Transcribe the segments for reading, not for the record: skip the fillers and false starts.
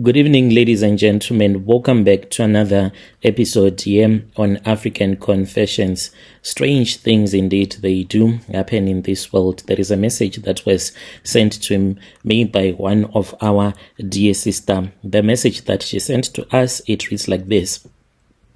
Good evening, ladies and gentlemen. Welcome back to another episode here on African Confessions. Strange things indeed they do happen in this world. There is a message that was sent to me by one of our dear sister. The message that she sent to us, it reads like this.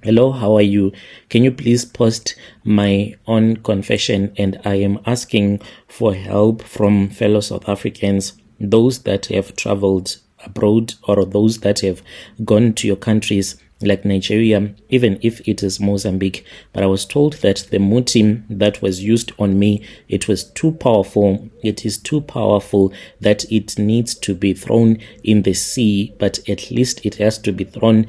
Hello, how are you? Can you please post my own confession? And I am asking for help from fellow South Africans, those that have traveled abroad or those that have gone to your countries like Nigeria, even if it is Mozambique. But I was told that the muti that was used on me, it was too powerful. It is too powerful that it needs to be thrown in the sea, but at least it has to be thrown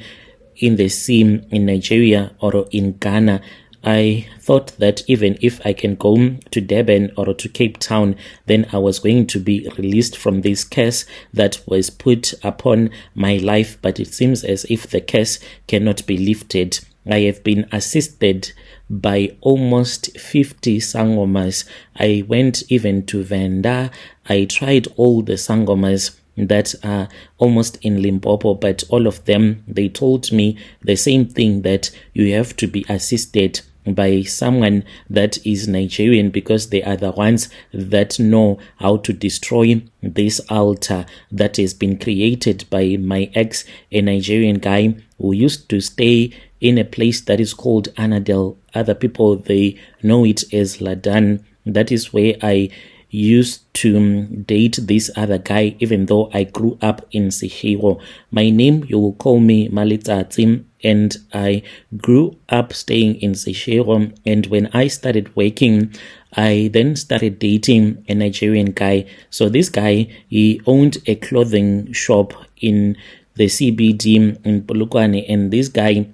in the sea in Nigeria or in Ghana. I thought that even if I can go to Durban or to Cape Town, then I was going to be released from this curse that was put upon my life. But it seems as if the curse cannot be lifted. I have been assisted by almost 50 sangomas. I went even to Venda. I tried all the sangomas that are almost in Limpopo, but all of them, they told me the same thing, that you have to be assisted by someone that is Nigerian, because they are the ones that know how to destroy this altar that has been created by my ex, a Nigerian guy who used to stay in a place that is called Anadel. Other people, they know it as Ladan. That is where I used to date this other guy, even though I grew up in Seshego. My name, you will call me Maletsatsi, and I grew up staying in Seshego. And when I started working, I then started dating a Nigerian guy. So this guy, he owned a clothing shop in the CBD in Polokwane, and this guy,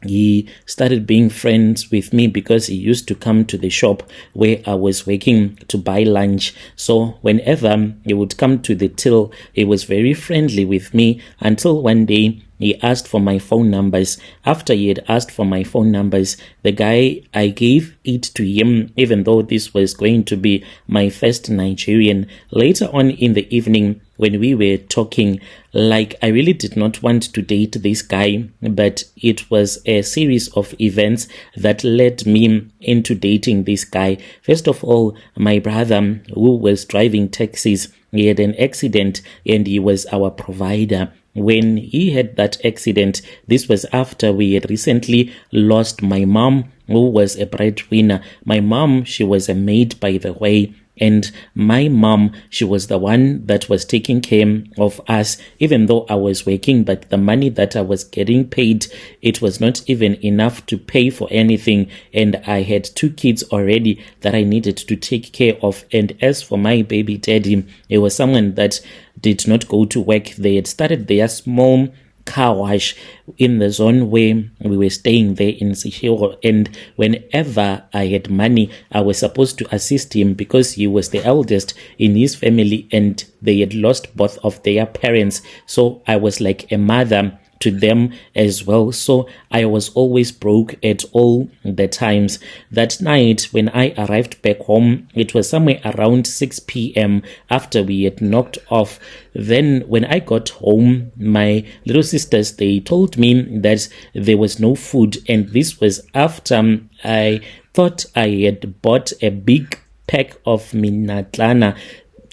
he started being friends with me because he used to come to the shop where I was working to buy lunch. So whenever he would come to the till, he was very friendly with me, until one day he asked for my phone numbers. After he had asked for my phone numbers, the guy, I gave it to him, even though this was going to be my first Nigerian. Later on in the evening, when we were talking, like, I really did not want to date this guy, but it was a series of events that led me into dating this guy. First of all, my brother, who was driving taxis, he had an accident and he was our provider. When he had that accident, this was after we had recently lost my mom, who was a breadwinner. My mom, she was a maid, by the way. And my mom, she was the one that was taking care of us, even though I was working, but the money that I was getting paid, it was not even enough to pay for anything. And I had 2 kids already that I needed to take care of. And as for my baby daddy, it was someone that did not go to work. They had started their small car wash in the zone where we were staying there in Seshego, and whenever I had money, I was supposed to assist him because he was the eldest in his family and they had lost both of their parents. So I was like a mother to them as well. So I was always broke at all the times. That night when I arrived back home, it was somewhere around 6 p.m. after we had knocked off. Then when I got home, my little sisters, they told me that there was no food, and this was after I thought I had bought a big pack of minatlana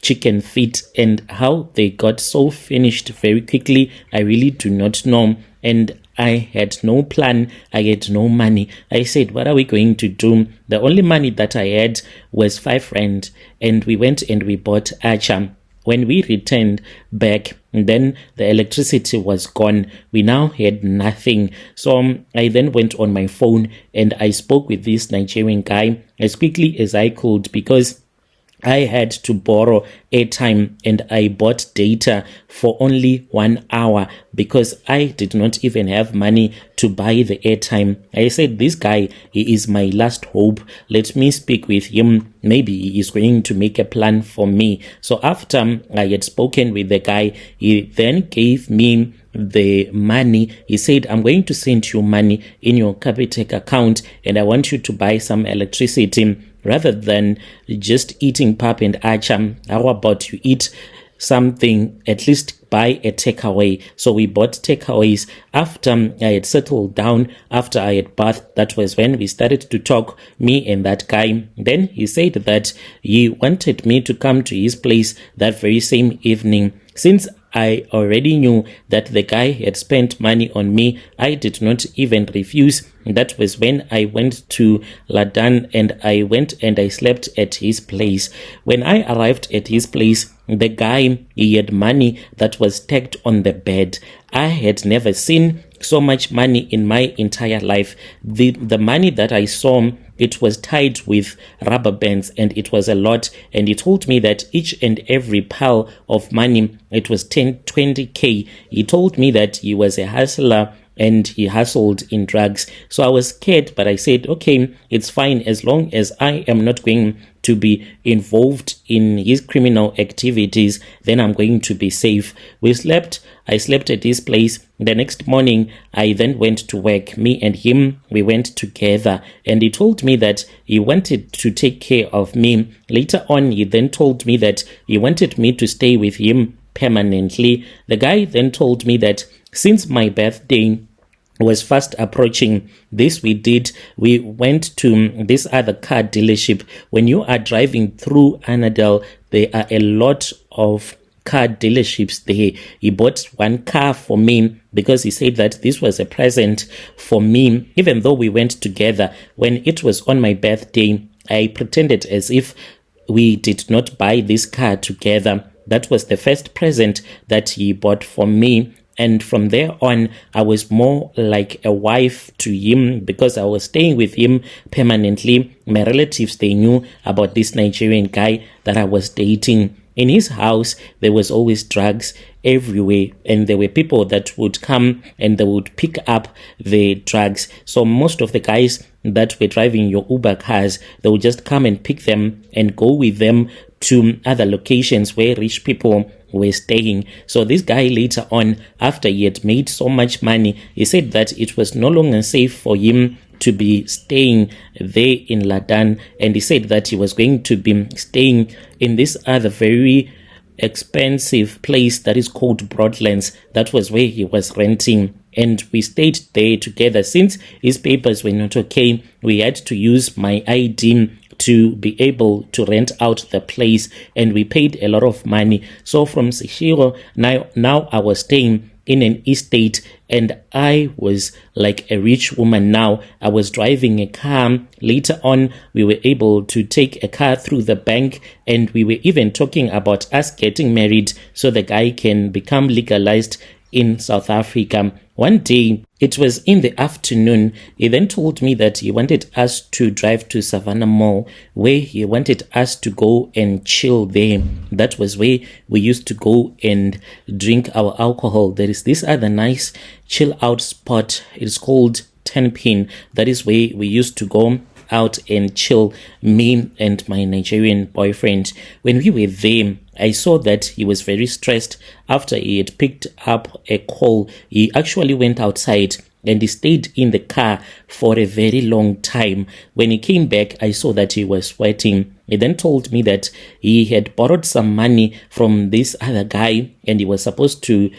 chicken feet, and how they got so finished very quickly, I really do not know. And I had no plan. I had no money. I said, what are we going to do? The only money that I had was 5 rand, and we went and we bought acha. When we returned back, then the electricity was gone. We now had nothing. So I then went on my phone and I spoke with this Nigerian guy as quickly as I could, because I had to borrow airtime, and I bought data for only 1 hour because I did not even have money to buy the airtime. I said, this guy, he is my last hope. Let me speak with him. Maybe he is going to make a plan for me. So after I had spoken with the guy, he then gave me the money. He said, I'm going to send you money in your Capitec account, and I want you to buy some electricity. Rather than just eating pap and acham, how about you eat something, at least buy a takeaway. So we bought takeaways. After I had settled down, after I had bathed, that was when we started to talk, me and that guy. Then he said that he wanted me to come to his place that very same evening. Since I already knew that the guy had spent money on me, I did not even refuse. That was when I went to Ladan, and I went and I slept at his place. When I arrived at his place, the guy, he had money that was stacked on the bed. I had never seen so much money in my entire life. The money that I saw, it was tied with rubber bands, and it was a lot. And he told me that each and every pile of money, it was 20K. He told me that he was a hustler and he hustled in drugs. So I was scared, but I said, okay, it's fine as long as I am not going to be involved in his criminal activities, then I'm going to be safe. I slept at his place. The next morning, I then went to work. Me and him, we went together, and he told me that he wanted to take care of me. Later on, he then told me that he wanted me to stay with him permanently. The guy then told me that since my birthday was fast approaching, we went to this other car dealership. When you are driving through Annandale, there are a lot of car dealerships there. He bought one car for me because he said that this was a present for me. Even though we went together, when it was on my birthday, I pretended as if we did not buy this car together. That was the first present that he bought for me. And from there on, I was more like a wife to him because I was staying with him permanently. My relatives, they knew about this Nigerian guy that I was dating. In his house, there was always drugs everywhere, and there were people that would come and they would pick up the drugs. So most of the guys that were driving your Uber cars, they would just come and pick them and go with them to other locations where rich people were staying. So this guy later on, after he had made so much money, he said that it was no longer safe for him to be staying there in Ladan, and he said that he was going to be staying in this other very expensive place that is called Broadlands. That was where he was renting, and we stayed there together. Since his papers were not okay, we had to use my ID to be able to rent out the place, and we paid a lot of money. So from Seshego, now I was staying in an estate, and I was like a rich woman now. I was driving a car. Later on, we were able to take a car through the bank, and we were even talking about us getting married so the guy can become legalized in South Africa. One day, it was in the afternoon, he then told me that he wanted us to drive to Savannah Mall, where he wanted us to go and chill there. That was where we used to go and drink our alcohol. There is this other nice chill out spot. It's called 10 Pin. That is where we used to go out and chill, me and my Nigerian boyfriend. When we were there, I saw that he was very stressed after he had picked up a call. He actually went outside and he stayed in the car for a very long time. When he came back, I saw that he was sweating. He then told me that he had borrowed some money from this other guy, and he was supposed to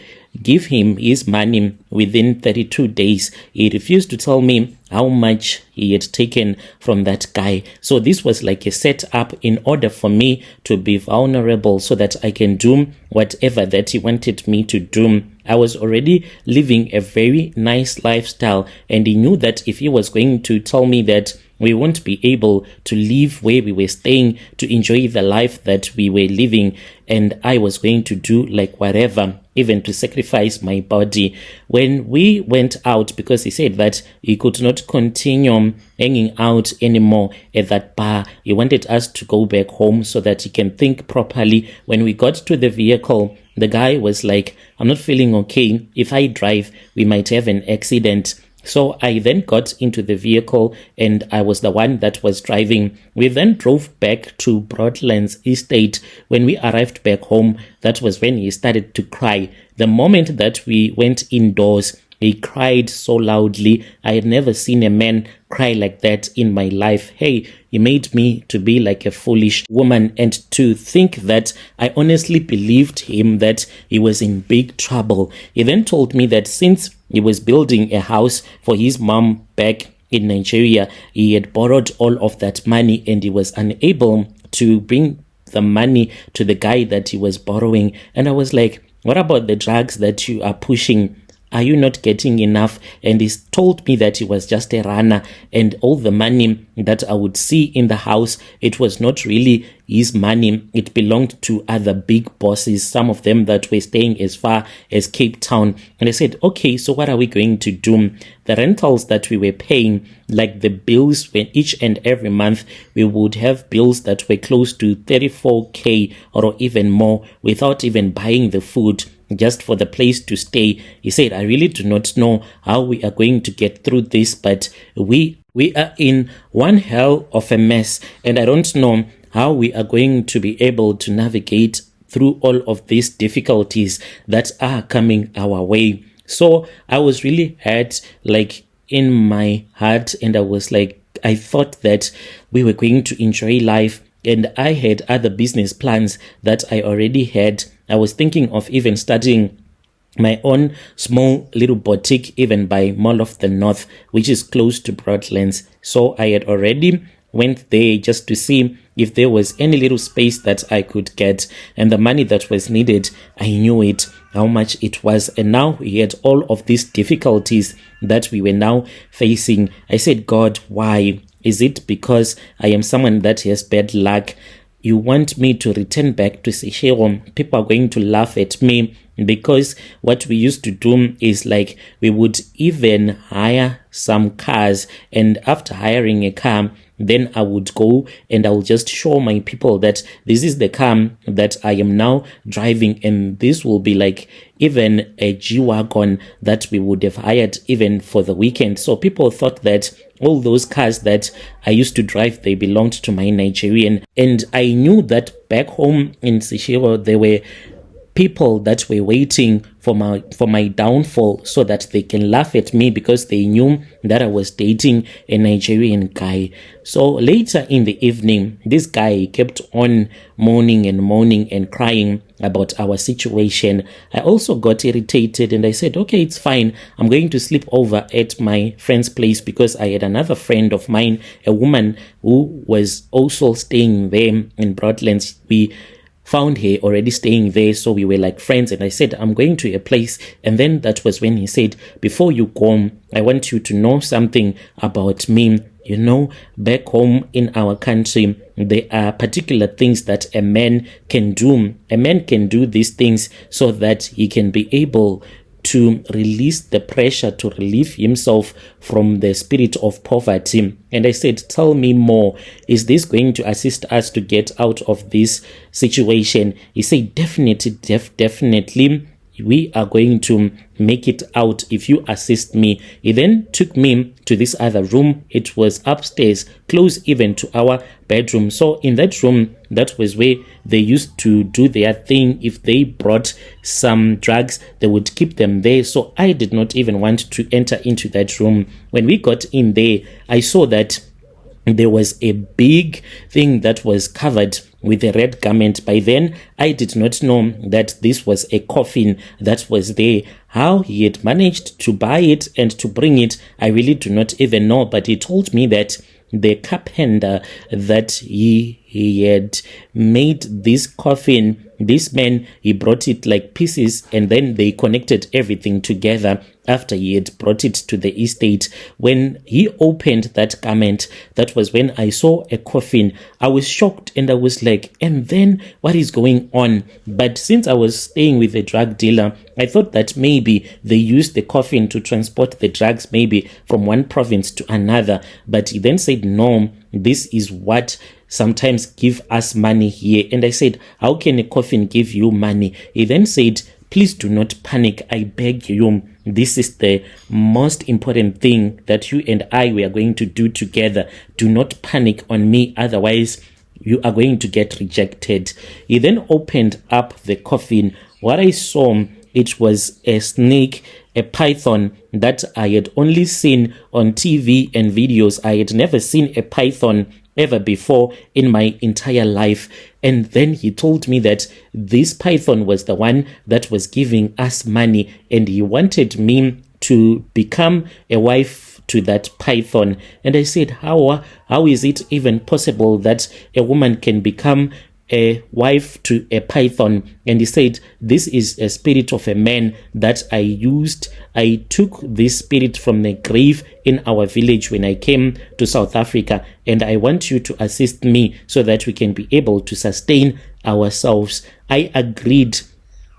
give him his money within 32 days. He refused to tell me how much he had taken from that guy. So this was like a setup in order for me to be vulnerable so that I can do whatever that he wanted me to do. I was already living a very nice lifestyle, and he knew that if he was going to tell me that we won't be able to live where we were staying to enjoy the life that we were living, and I was going to do like whatever, even to sacrifice my body. When we went out, because he said that he could not continue hanging out anymore at that bar, he wanted us to go back home so that he can think properly. When we got to the vehicle, the guy was like, I'm not feeling okay. If I drive, we might have an accident. So I then got into the vehicle and I was the one that was driving. We then drove back to Broadlands Estate. When we arrived back home, that was when he started to cry. The moment that we went indoors, He cried so loudly. I had never seen a man cry like that in my life. Hey, he made me to be like a foolish woman, and to think that I honestly believed him that he was in big trouble. He then told me that since he was building a house for his mom back in Nigeria, he had borrowed all of that money and he was unable to bring the money to the guy that he was borrowing. And I was like, what about the drugs that you are pushing? Are you not getting enough? And he told me that he was just a runner, and all the money that I would see in the house, it was not really his money. It belonged to other big bosses, some of them that were staying as far as Cape Town. And I said, okay, so what are we going to do? The rentals that we were paying, like the bills, when each and every month we would have bills that were close to 34K or even more, without even buying the food, just for the place to stay. He said, I really do not know how we are going to get through this, but we are in one hell of a mess, and I don't know how we are going to be able to navigate through all of these difficulties that are coming our way. So I was really hurt, like in my heart, and I was like, I thought that we were going to enjoy life, and I had other business plans that I already had. I was thinking of even starting my own small little boutique, even by Mall of the North, which is close to Broadlands. So I had already went there just to see if there was any little space that I could get, and the money that was needed, I knew it, how much it was. And now we had all of these difficulties that we were now facing. I said, God, why? Is it because I am someone that has bad luck? You want me to return back to Seshego? People are going to laugh at me, because what we used to do is like we would even hire some cars, and after hiring a car, then I would go and I will just show my people that this is the car that I am now driving, and this will be like even a G-Wagon that we would have hired even for the weekend. So people thought that all those cars that I used to drive, they belonged to my Nigerian. And I knew that back home in Seshego, there were people that were waiting for my downfall so that they can laugh at me, because they knew that I was dating a Nigerian guy. So later in the evening, this guy kept on moaning and crying about our situation. I also got irritated, and I said, okay, it's fine. I'm going to sleep over at my friend's place, because I had another friend of mine, a woman who was also staying there in Broadlands. We found her already staying there, so we were like friends. And I said, I'm going to a place. And then that was when he said, before you go, I want you to know something about me. You know, back home in our country, there are particular things that a man can do. A man can do these things so that he can be able to release the pressure, to relieve himself from the spirit of poverty. And I said, tell me more. Is this going to assist us to get out of this situation? He said, definitely. We are going to make it out if you assist me. He then took me to this other room. It was upstairs, close even to our bedroom. So in that room, that was where they used to do their thing. If they brought some drugs, they would keep them there. So I did not even want to enter into that room. When we got in there, I saw that there was a big thing that was covered with a red garment. By then, I did not know that this was a coffin that was there. How he had managed to buy it and to bring it, I really do not even know. But he told me that the carpenter that he had made this coffin, this man, he brought it like pieces, and then they connected everything together after he had brought it to the estate. When he opened that garment, that was when I saw a coffin. I was shocked, and I was like, and then what is going on? But since I was staying with a drug dealer, I thought that maybe they used the coffin to transport the drugs, maybe from one province to another. But he then said, no, this is what sometimes give us money here. And I said, how can a coffin give you money? He then said, please do not panic, I beg you. This is the most important thing that you and I were going to do together. Do not panic on me, otherwise you are going to get rejected. He then opened up the coffin. What I saw, it was a snake, a python that I had only seen on TV and videos. I had never seen a python ever before in my entire life. And then he told me that this python was the one that was giving us money, and he wanted me to become a wife to that python. And I said, how is it even possible that a woman can become a wife to a python? And he said, this is a spirit of a man that I used. I took this spirit from the grave in our village when I came to South Africa, and I want you to assist me so that we can be able to sustain ourselves. I agreed.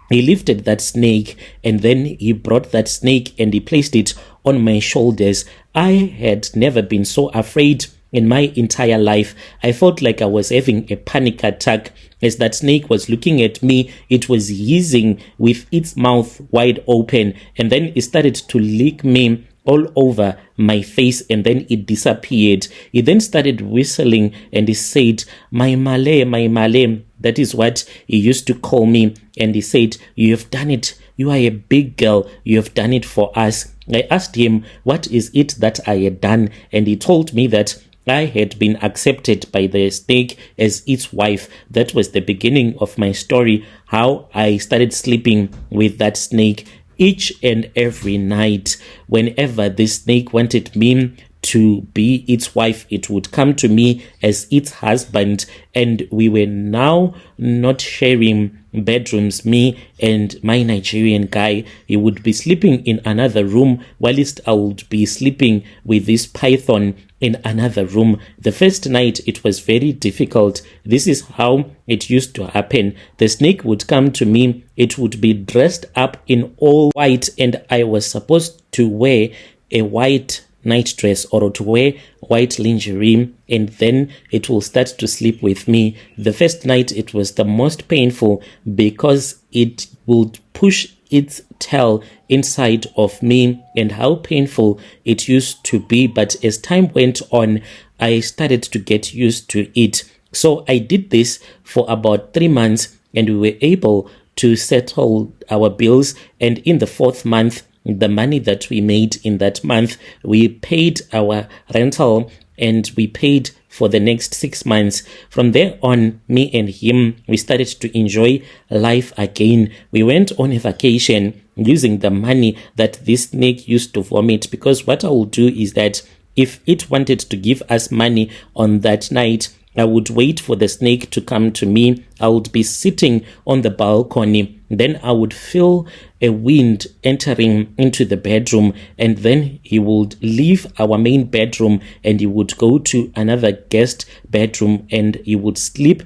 He lifted that snake, and then he brought that snake and he placed it on my shoulders. I had never been so afraid in my entire life. I felt like I was having a panic attack as that snake was looking at me. It was hissing with its mouth wide open, and then it started to lick me all over my face, and then it disappeared. He then started whistling and he said, my Malay, my Malay. That is what he used to call me. And he said, you have done it. You are a big girl. You have done it for us. I asked him, what is it that I had done? And he told me that I had been accepted by the snake as its wife. That was the beginning of my story, how I started sleeping with that snake each and every night. Whenever this snake wanted me to be its wife, it would come to me as its husband, and we were now not sharing bedrooms, me and my Nigerian guy. He would be sleeping in another room, whilst I would be sleeping with this python in another room. The first night it was very difficult. This is how it used to happen. The snake would come to me. It would be dressed up in all white, and I was supposed to wear a white night dress or to wear white lingerie, and then it will start to sleep with me. The first night it was the most painful because it would push its tail inside of me, and how painful it used to be. But as time went on, I started to get used to it. So I did this for about 3 months, and we were able to settle our bills. And in the 4th month, the money that we made in that month, we paid our rental and we paid for the next 6 months. From there on, me and him, we started to enjoy life again. We went on a vacation using the money that this snake used to vomit, because what I will do is that if it wanted to give us money on that night, I would wait for the snake to come to me. I would be sitting on the balcony. Then I would feel a wind entering into the bedroom, and then he would leave our main bedroom and he would go to another guest bedroom and he would sleep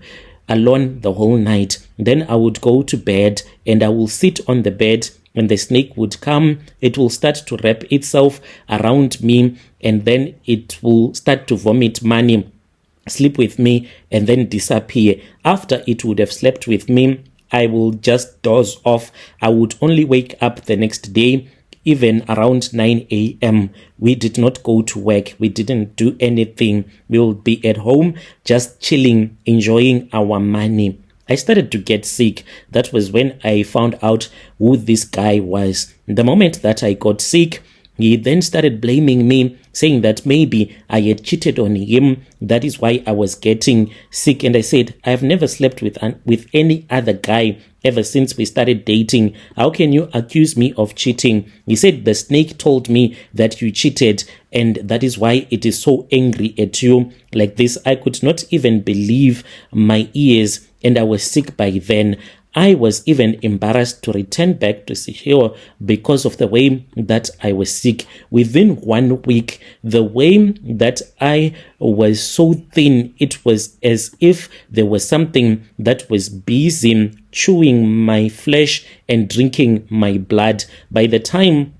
alone the whole night. Then I would go to bed and I will sit on the bed, and the snake would come. It will start to wrap itself around me, and then it will start to vomit money, sleep with me, and then disappear. After it would have slept with me, I will just doze off. I would only wake up the next day, even around 9 a.m. We did not go to work. We didn't do anything. We will be at home, just chilling, enjoying our money. I started to get sick. That was when I found out who this guy was. The moment that I got sick, he then started blaming me, saying that maybe I had cheated on him. That is why I was getting sick. And I said, I have never slept with any other guy ever since we started dating. How can you accuse me of cheating? He said, the snake told me that you cheated, and that is why it is so angry at you like this. I could not even believe my ears, and I was sick by then. I was even embarrassed to return back to Seshego because of the way that I was sick. Within 1 week, the way that I was so thin, it was as if there was something that was busy chewing my flesh and drinking my blood. By the time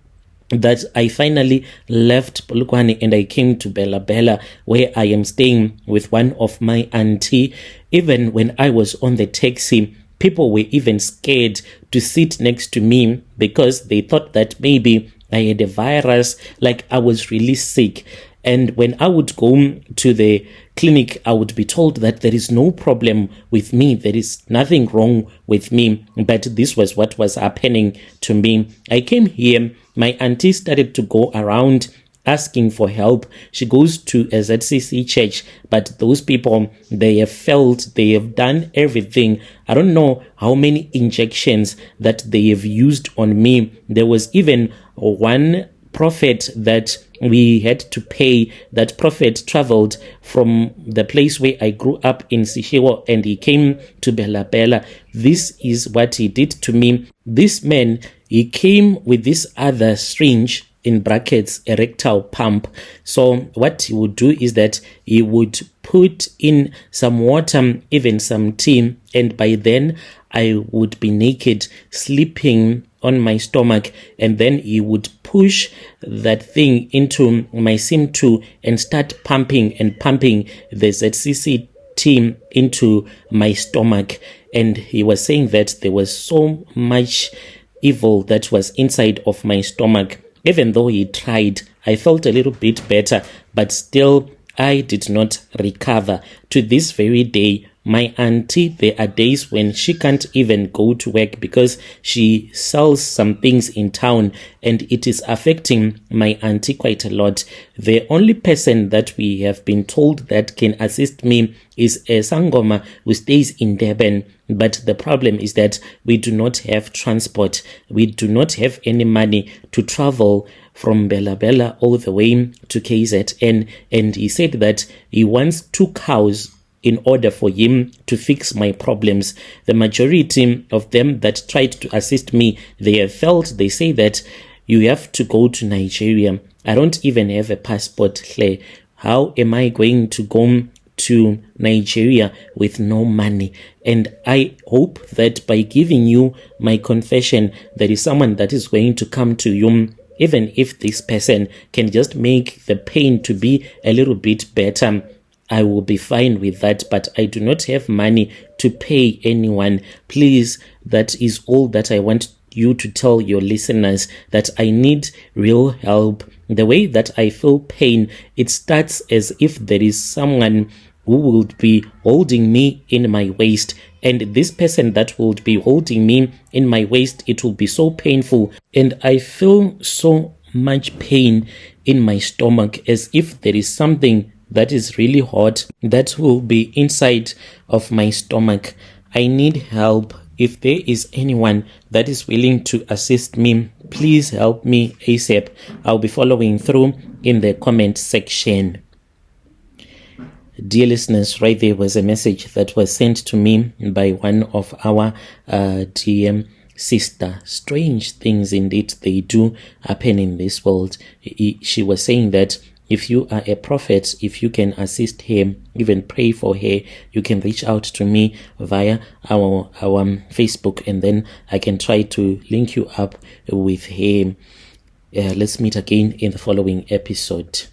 that I finally left Polokwane and I came to Bella Bella, where I am staying with one of my auntie, even when I was on the taxi, people were even scared to sit next to me because they thought that maybe I had a virus, like I was really sick. And when I would go to the clinic, I would be told that there is no problem with me. There is nothing wrong with me. But this was what was happening to me. I came here. My auntie started to go around asking for help. She goes to a ZCC church, but those people, they have failed. They have done everything. I don't know how many injections that they have used on me. There was even one prophet that we had to pay. That prophet traveled from the place where I grew up in Seshego, and he came to Bela Bela. This is what he did to me. This man, he came with this other strange, in brackets, erectile pump. So what he would do is that he would put in some water, even some tea, and by then I would be naked, sleeping on my stomach, and then he would push that thing into my SIM2 and start pumping the ZCC tea into my stomach. And he was saying that there was so much evil that was inside of my stomach. Even though he tried, I felt a little bit better, but still I did not recover. To this very day, my auntie, there are days when she can't even go to work because she sells some things in town, and it is affecting my auntie quite a lot. The only person that we have been told that can assist me is a Sangoma who stays in Durban. But the problem is that we do not have transport. We do not have any money to travel from Bela Bela all the way to KZN. And he said that he wants 2 cows in order for him to fix my problems. The majority of them that tried to assist me, they have failed. They say that you have to go to Nigeria. I don't even have a passport, Claire. How am I going to go to Nigeria with no money? And I hope that by giving you my confession, there is someone that is going to come to you. Even if this person can just make the pain to be a little bit better, I will be fine with that. But I do not have money to pay anyone. Please, that is all that I want you to tell your listeners, that I need real help. The way that I feel pain, it starts as if there is someone who will be holding me in my waist. And this person that will be holding me in my waist, it will be so painful. And I feel so much pain in my stomach, as if there is something that is really hot that will be inside of my stomach. I need help. If there is anyone that is willing to assist me, please help me ASAP. I'll be following through in the comment section. Dear listeners, right there was a message that was sent to me by one of our DM sister. Strange things indeed they do happen in this world. She was saying that if you are a prophet, if you can assist her, even pray for her, you can reach out to me via our Facebook, and then I can try to link you up with her. Let's meet again in the following episode.